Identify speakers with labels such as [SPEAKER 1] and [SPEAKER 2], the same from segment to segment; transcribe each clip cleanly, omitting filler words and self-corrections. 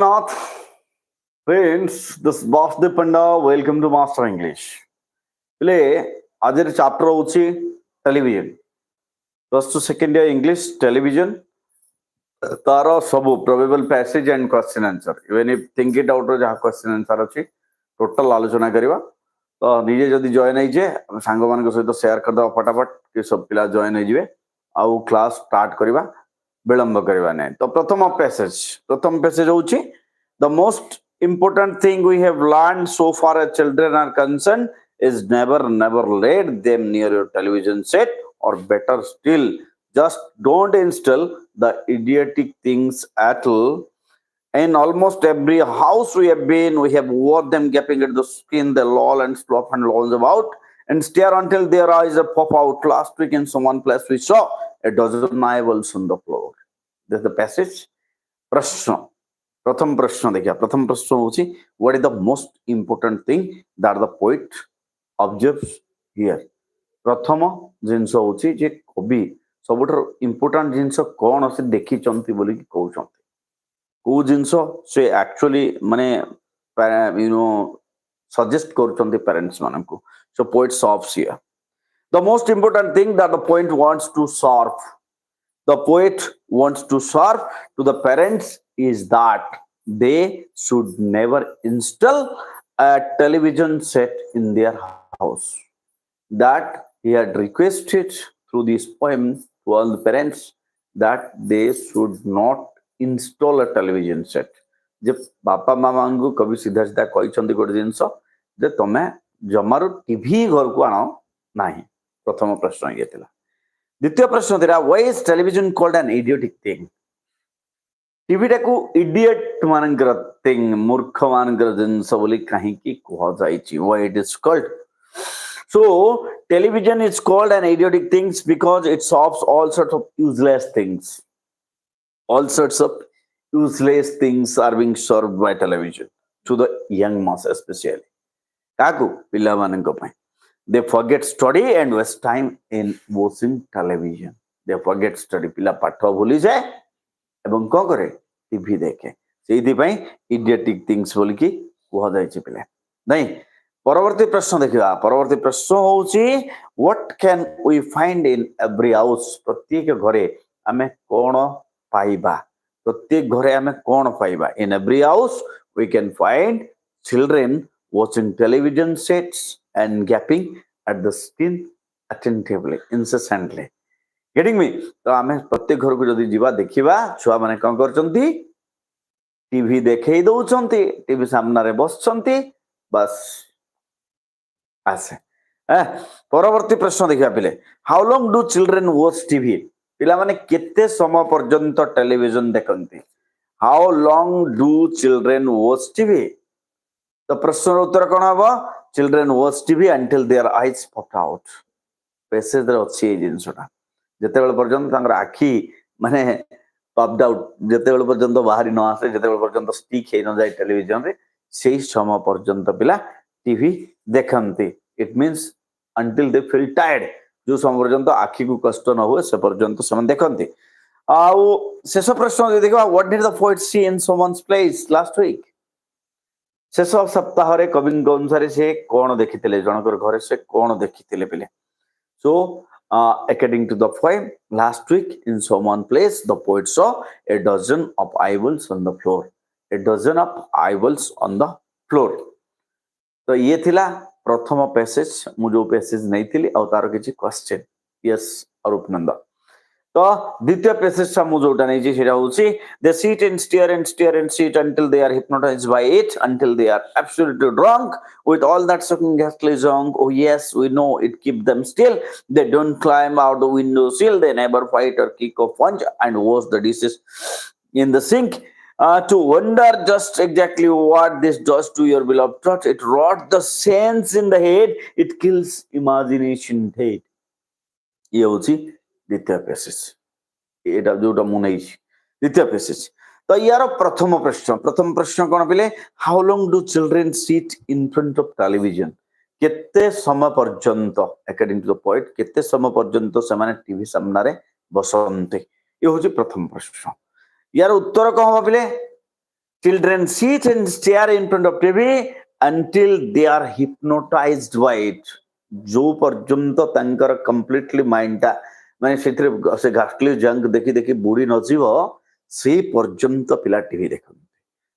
[SPEAKER 1] Nath, friends, this is Basdev Panda. Welcome to Master English. ପିଲେ ଆଜିର chapter ହଉଛି television plus two second year English television ତାର ସବୁ probable passage and question answer even if think it outer ଯାହା question answer ଅଛି total ଆଲୋଚନା କରିବା ତ ନିଜେ ଯଦି ଜଏନ୍ ହେଇଛେ ଆମେ ସାଙ୍ଗମାନଙ୍କ ସହିତ ସେୟାର କରିଦେବା ଫଟାଫଟ କି ସବୁ ପିଲା ଜଏନ୍ ହେଇଯିବେ ଆଉ କ୍ଲାସ ଷ୍ଟାର୍ଟ କରିବା ବିଳମ୍ବ କରିବା ନାହିଁ ତ ପ୍ରଥମ ପ୍ୟାସେଜ ହଉଛି the most important thing we have learned so far as children are concerned is never let them near your television set, or better still, just don't install the idiotic things at all. In almost every house we have been, we have watched them gaping at the screen, they loll and slop and lounge about and stare until their eyes pop out. Last week in some one place we saw a dozen eyeballs on the floor. This is the passage. प्रश्न प्रथम प्रश्न देखिए प्रथम प्रश्न होची what is the most important thing that the poet observes here प्रथम जिंस होची जे कवि सबुठर इंपोर्टेंट जिंस कोन से देखि चंती बोली कि कहउ चंती को जिंस से एक्चुअली माने यू नो सजेस्ट कर चंती पेरेंट्स मानन को so poet softs here the most important thing that the poet wants to solve the poet wants to serve to the parents is that they should never install a television set in their house. That he had requested through this poem to all the parents that they should not install a television set. जे बापा मामा को कभी सीधा सीधा कहते गोटे जिनस जे तमे जमारू TV घर को आण ना प्रथम प्रश्न ये थिला द्वितीय प्रश्न था why is television called an idiotic thing TV को इडियट मानकर थिंग मूर्ख मानकर जिनस बोली कहीं कह जाइछि why it is called so television is called an idiotic things because it solves all sorts of useless things all sorts of useless things are being served by television to the young mass especially काकू पिला मानन को पय they forget study and waste time in watching television they forget study पिला पाठ भूली जाए एवं को करे टीवी देखे सेही पय idiotic things बोली की कह जाय छि पिला नहीं परवर्ती प्रश्न देखिबा परवर्ती प्रश्न होउची what can we find in every house प्रत्येक घरे हमें कोन पाइबा प्रत्येक घरे हमें कोन पाइबा in every house we can find children watching television sets and gaping at the screen attentively incessantly getting me तो आमे प्रत्येक घर को जदी जीवा देखिबा छुआ माने कोन करचंती टीवी देखै दउचंती टीवी सामने रे बसचंती बस आसे परवर्ती प्रश्न देखिबा पिले how long do children watch TV पिला माने केते समय पर्यंत टेलीविजन देखंती how long do children watch TV तो प्रश्न उत्तर कोन हबो children watch TV until their eyes pop out passage रे अछि जिंसटा जते बेल पर्यंत तांगर आखी माने पॉप्ड आउट जते बेल पर्यंत बाहरी न आसे जते बेल पर्यंत स्टिक हे न जाय टेलीविजन रे सेही समय पर्यंत पिला टीवी देखंती it means until they feel tired जो समय पर्यंत आखी को कष्ट न हो से पर्यंत समय देखंती आउ शेष प्रश्न देखो what did the poet see in someone's place last week शेष सप्ताह रे कवि अनुसार से कौन देखिथिले जनकर घरे से कौन देखिथिले पिले सो according to the poem last week in some one place the poet saw a dozen of eyeballs on the floor a dozen of eyeballs on the floor तो ये थिला प्रथम पैसेज मु जो पैसेज नहीं थिली और तार किछि क्वेश्चन यस अरूप नंदा तो द्वितीय पैसेज सा मु जोटा नै जे सेरा होछि they sit and stare until they are hypnotized by it until they are absolutely drunk with all that sucking ghastly song oh yes we know it keep them still they don't climb out the window sill they never fight or kick or punch and wash the dishes in the sink to wonder just exactly what this does to your beloved thought it rots the sense in the head it kills imagination dead ये होछि द्वितीय passage एटा जोटा मु नै द्वितीय passage तो यार प्रथम प्रश्न कोन पिले how long do children seat in front of television केते समय पर्यंत अकॉर्डिंग टू द पोएट केते समय पर्यंत से माने टीवी सामने रे बसंते ये होछि प्रथम प्रश्न यार उत्तर कोन पिले Children sit and stare in front of TV until they are hypnotized by it. जो पर्यंत तांकर completely mind टा माने सेथिरे से घाटली जंक देखि देखि बुडी नजिव से पर्यंत पिला टीवी देखन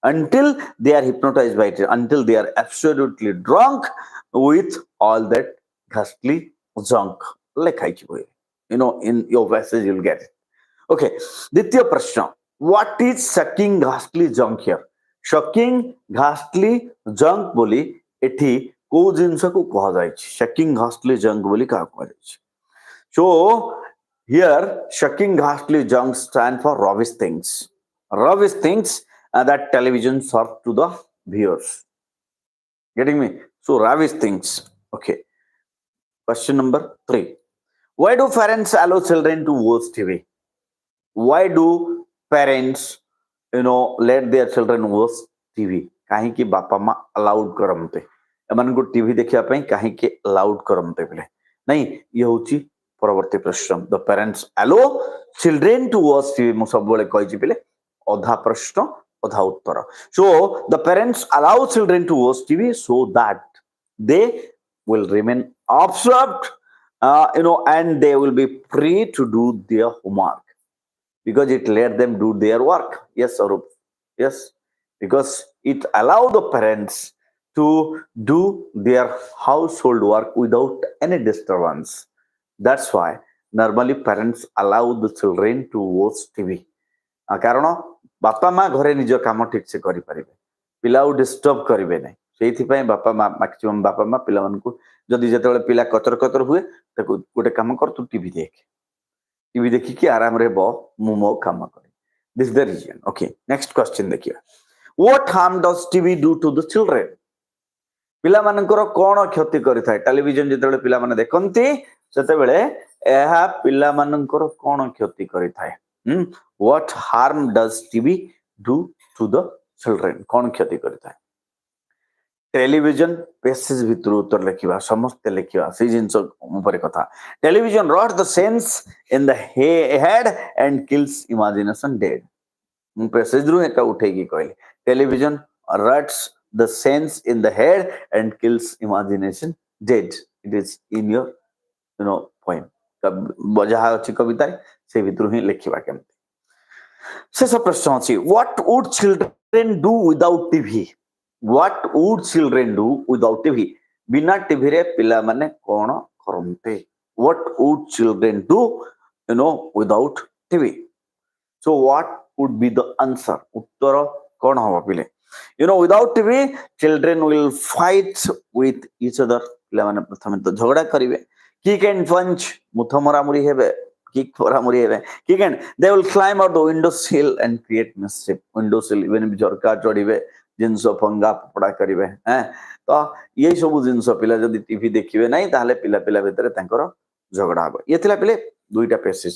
[SPEAKER 1] until they are hypnotized by it, until they are absolutely drunk with all that ghastly junk. ଲେଖାଇଛି ବହି. In your passage you'll get it. Okay, ଦ୍ୱିତୀୟ ପ୍ରଶ୍ନ. What is sucking ghastly junk here? Sucking ghastly junk ବୋଲି ଏଠି କୋଉ ଜିନିଷକୁ କୁହାଯାଇଛି? Sucking ghastly junk ବୋଲି କାହା କୁହାଯାଇଛି? So here sucking ghastly junk stand for rubbish things. Rubbish things that television serve to the viewers. Getting me? So rubbish things. Okay. Question number 3. Why do parents allow children to watch TV? Why do parents let their children watch TV? କାହିଁକି ବାପା ମା allowed କରନ୍ତେ ଏମାନଙ୍କୁ TV ଦେଖିବା ପାଇଁ କାହିଁକି allowed କରନ୍ତେ ବୋଲେ ନାଇଁ ଇଏ ହେଉଛି ପରବର୍ତ୍ତୀ ପ୍ରଶ୍ନ. The parents allow children to watch TV. ମୁଁ ସବୁବେଳେ କହିଛି ପିଲେ ଅଧା ପ୍ରଶ୍ନ ଅଧା ଉତ୍ତର. So the parents allow children to watch TV so that they will remain absorbed and they will be free to do their homework. Because it let them do their work. Yes, Arup. Yes. Because it allows the parents to do their household work without any disturbance. That's why normally parents allow the children to watch TV. କାରଣ ବାପା ମା ଘରେ ନିଜ କାମ ଠିକ ସେ କରିପାରିବେ ପିଲାକୁ ଡିଷ୍ଟର୍ବ କରିବେ ନାହିଁ ସେଇଥିପାଇଁ ବାପା ମା ମ୍ୟାକ୍ସିମମ୍ ବାପା ମା ପିଲାମାନଙ୍କୁ ଯଦି ଯେତେବେଳେ ପିଲା କଚର କଚର ହୁଏ ତାକୁ ଗୋଟେ କାମ କର ତୁ ଟିଭି ଦେଖ टीवी देखिए आराम रे बो मु मो काम करे. This is the reason. Okay, next question देखिए. What harm does TV do to the children? पिला मानकर कोन क्षति करिथाय टेलीविजन जेतेबेले पिला माने देखंती सेतेबेले एहा पिला मानकर कोन क्षति करिथाय. What harm does TV do to the children? कोन क्षति करिथाय. टेलीविजन पेसेज भितर उत्तर लिखा समस्त लिखा से जिनस ऊपर कथा. Television rot the sense in the head and kills imagination dead. मु पेसेज रु एका उठेकी कहली television rots the sense in the head and kills imagination dead. It is in your poem. जहा अछि कविता से भितर ही लिखिबा केमति. शेष प्रश्न अछि what would children do without TV. What would children do without TV? बिना टीवी रे पिला माने कोन करंते. What would children do without TV? So what would be the answer? उत्तर कोन हवा पिले. Without TV children will fight with each other. पिला माने प्रथमे तो झगड़ा करिवे. Kick and punch मुथ मरामुरी हेबे. Kick मरामुरी हेबे. Kick and they will climb out the window sill and create mischief. Window sill even झरका चढ़ीबे जिनस फंगा पपड़ा करिवे. तो ये सब जिनस पिला जदि टीवी देखिबे नाही ताहले पिला पिला भितर तांकर झगड़ा हो. ये थिला पिले दुईटा पेसेज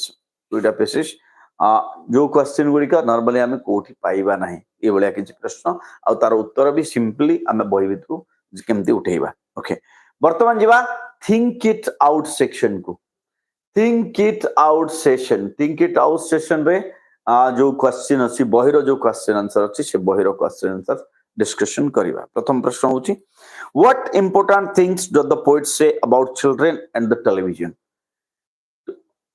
[SPEAKER 1] जो क्वेश्चन गुडी का नॉर्मली हमें कोठी पाइबा नाही ए बलिया किछ प्रश्न आ तार उत्तर भी सिंपली हमें बही भितरु केमती उठेइबा. ओके वर्तमान जीवा थिंक इट आउट सेक्शन को. थिंक इट आउट सेशन रे जो क्वेश्चन अछि बहिरो जो क्वेश्चन आंसर अछि से बहिरो क्वेश्चन आंसर डिस्कशन करिवा. प्रथम प्रश्न होछि what important things do the poet say about children and the television.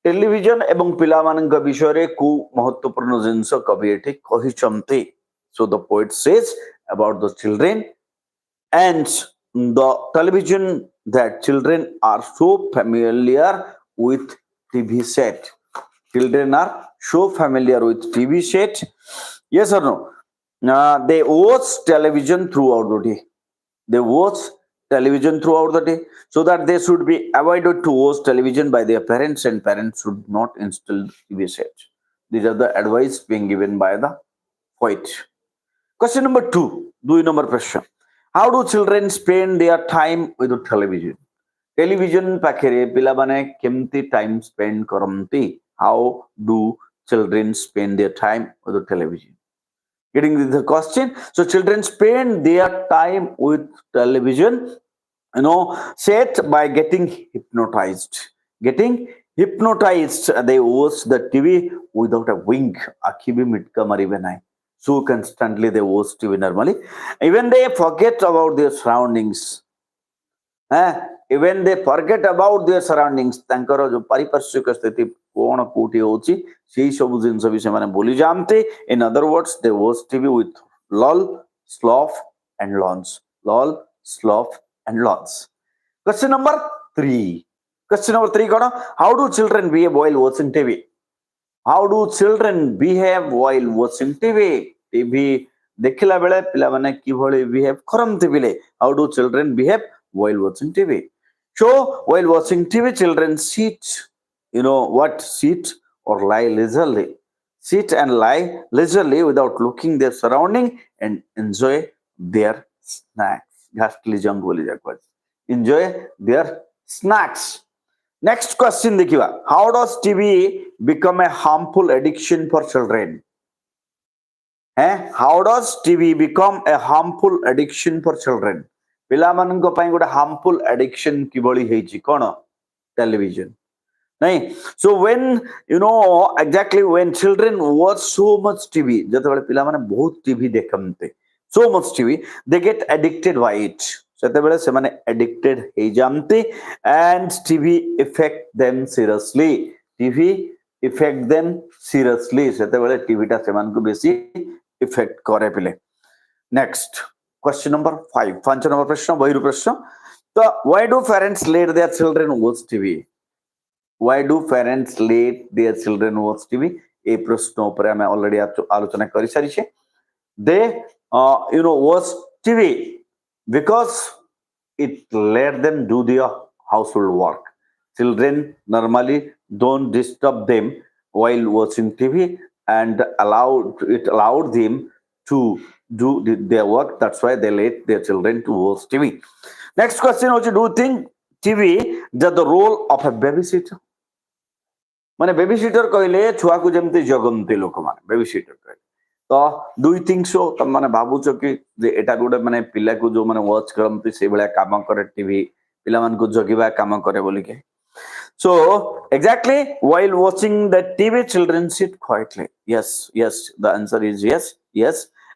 [SPEAKER 1] Television एवं पिला मानक विषय रे को महत्वपूर्ण जिंस कवि एठी कहिचंती. So the poet says about the children and the television that children are so familiar with TV set. Children are so familiar with TV set. Yes or no? They watch television throughout the day. So that they should be avoided to watch television by their parents and parents should not install TV set. These are the advice being given by the poet. Question number 2. Number question. How do children spend their time with the television? Television पाखरे पिला माने केमती time spend करंती. How do children spend their time with the television? Getting the question. So children spend their time with television, set by getting hypnotized. They watch the TV without a wink. Akhi bhi mitka maribe nahi. so constantly they watch TV normally. Even they forget about their surroundings. Even they forget about their surroundings. ତାଙ୍କର ଯୋଉ ପାରିପାର୍ଶ୍ୱିକ ସ୍ଥିତି କଣ କୋଉଠି ହଉଛି ସେଇ ସବୁ ଜିନିଷ ବି ସେମାନେ ଭୁଲି ଯାଆନ୍ତି. In other words, they watch TV with lull, sloth and launch. Lull, sloth and launch. Question number 3. Question number 3 कौन? How do children behave while watching TV? How do children behave while watching TV? TV देखिला बेले पिला माने किभଳି behave करंती बिले. How do children behave while watching TV? So while watching TV, children sit, what? Sit or lie leisurely. Sit and lie leisurely without looking their surrounding and enjoy their snacks. Ghastly junk बोली जाको. Enjoy their snacks. Next question देखिवा. How does TV become a harmful addiction for children? How does TV become a harmful addiction for children? ପିଲାମାନଙ୍କ ପାଇଁ ଗୋଟେ harmful addiction କିଭଳି ହେଇଛି କଣ? Television. ନାଇଁ. So when exactly when children watch so much TV, ଯେତେବେଳେ ପିଲାମାନେ ବହୁତ TV ଦେଖନ୍ତି, so much TV, they get addicted by it. ସେତେବେଳେ ସେମାନେ addicted ହେଇଯାନ୍ତି and TV affect them seriously. TV affect them seriously. ସେତେବେଳେ TV ଟା ସେମାନଙ୍କୁ ବେଶୀ affect करे पिले. Next. Question number 5. ପାଞ୍ଚ number ପ୍ରଶ୍ନ ବହିରୁ ପ୍ରଶ୍ନ. ତ why do parents let their children watch TV? Why do parents let their children watch TV? এই প্রশ্ন ଉପରେ ଆମେ already ଆଲୋଚନା କରି ସାରିଛେ. They watch TV because it let them do their household work. Children normally don't disturb them while watching TV and allowed them to do their work. That's why they let their children to watch TV. Next question is, do you think TV does the role of a babysitter? माने babysitter कहले छुआ को जेमते जगमते लोक माने babysitter कहले. तो do you think so? तम माने भाबुछ कि जे एटा गोटे माने पिला को जो माने वॉच करमते से बेला काम करे टीवी पिला मान को जगिबा काम करे बोली के. So exactly while watching the TV, children sit quietly. Yes, the answer is yes.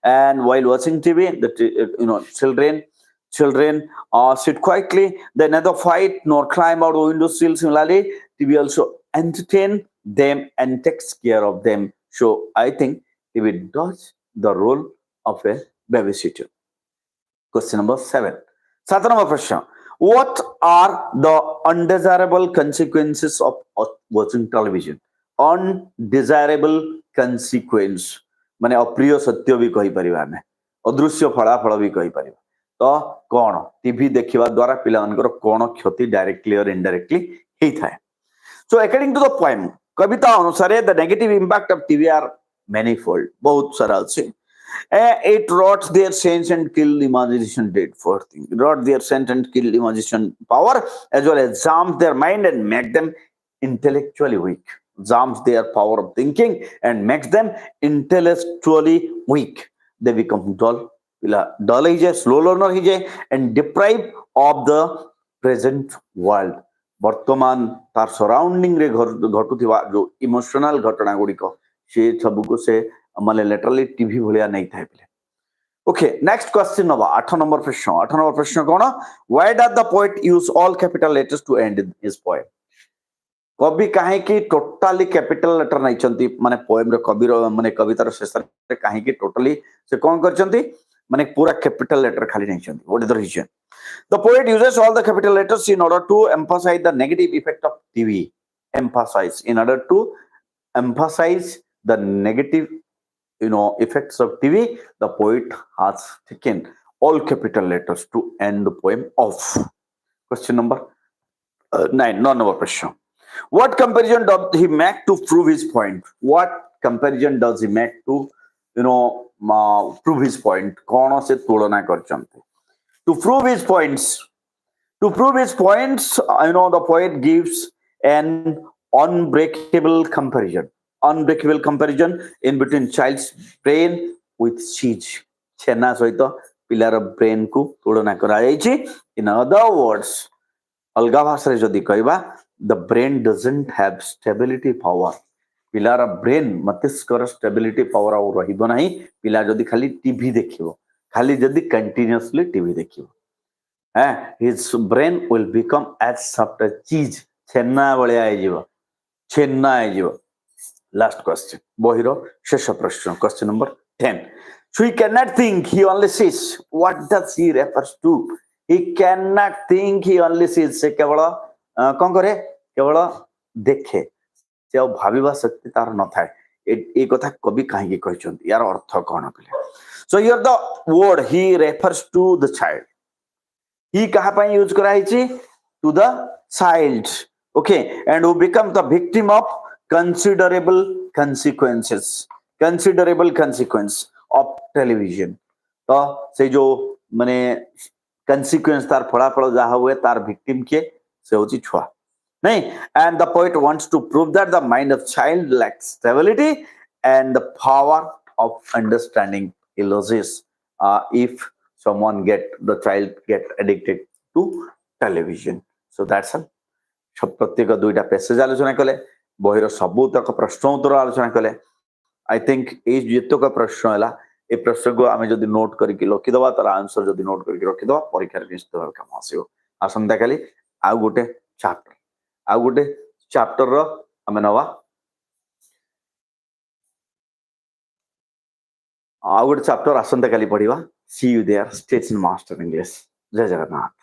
[SPEAKER 1] And while watching TV, children sit quietly. They neither fight nor climb out of window sills. Similarly, TV also entertain them and takes care of them. So I think TV does the role of a babysitter. Question number 7. 7 number question. What are the undesirable consequences of watching television? Undesirable consequence माने अप्रिय सत्य भी कहि परिबा हमें अदृश्य फलाफल भी कहि परिबा. तो कोन टीवी देखिबा द्वारा पिला मानकर कोन क्षति डायरेक्टली और इनडायरेक्टली हेई थाए. So according to the poem, कविता अनुसार the negative impact of TV are manifold. बहुत सारा अछि. It rots their sense and kill imagination. Dead for thing. Rot their sense and kill imagination power, as well as jams their mind and make them intellectually weak. Jams their power of thinking and makes them intellectually weak. They become dull. Dull ही जाए, slow learner ही जाए, and deprived of the present world. वर्तमान तार surrounding रे घटुथिबा जो emotional घटना गुड़िक से सबको से माने लिटरली टीवी भलिया नहीं थाए पिले. ओके, नेक्स्ट क्वेश्चन नबा 8 नंबर प्रश्न. 8 नंबर प्रश्न कोन? Why does the poet use all capital letters to end his poem? कवि काहे की टोटली कैपिटल लेटर नहीं चंती माने पोएम रे कवि रो माने कवितार शेष रे काहे की टोटली से कोन करचंती माने पूरा कैपिटल लेटर खाली नहीं चंती. What is the reason? The poet uses all the capital letters in order to emphasize the negative effect of TV. In order to emphasize the negative effects of TV, the poet has taken all capital letters to end the poem off. Question number 9, non-number question. What comparison does he make to prove his point? What comparison does he make to prove his point? कौन से तुलना करचंते? To prove his points, the poet gives an unbreakable comparison in between child's brain with cheese. छेना सहित पिलार brain को तुलना करा जायछि. In other words, अलगा भाषा रे जदि कहबा, the brain doesn't have stability power. पिलार ब्रेन मस्तिष्कर स्टेबिलिटी पावर आउ रहिबो नाही पिला जदी खाली टीवी देखिबो खाली जदी कंटिन्यूअसली टीवी देखिबो his brain will become as soft as cheese छेना भलिया आइजिबो छेना आइजिबो last question बहिरो शेष प्रश्न question number 10 so he cannot think he only sees what does he refers to he cannot think he only sees से केवल कोन करे केवल देखे से ଆଉ ଭାବିବା ଶକ୍ତି ତାର ନଥାଏ ଏ କଥା କବି କାହିଁକି କହିଛନ୍ତି यार अर्थ कोन कहले so here the word he refers to the child he कहा ପାଇଁ यूज करा हिची to the child okay and who become the victim of considerable consequence of television तो से जो माने consequence तार फलाफल जहा हुए तार victim के से होची छुआ नहीं and the poet wants to prove that the mind of child lacks stability and the power of understanding loses if someone the child get addicted to television so that's all सब प्रत्येक दुईटा passage आलोचना कले बहिर सबू तक प्रश्न उत्तर आलोचना कले आई थिंक ए जेतक प्रश्न है ए प्रश्न को आम जब नोट करके रखीदबा तार आंसर जब नोट करके रखीदबा परीक्षा निश्चित भाव काम आसो आसंता काली आउ गोटे चैप्टर आम नवा आउ गोटे चैप्टर आसंता काली पढ़िबा see you there station master English जय जगन्नाथ।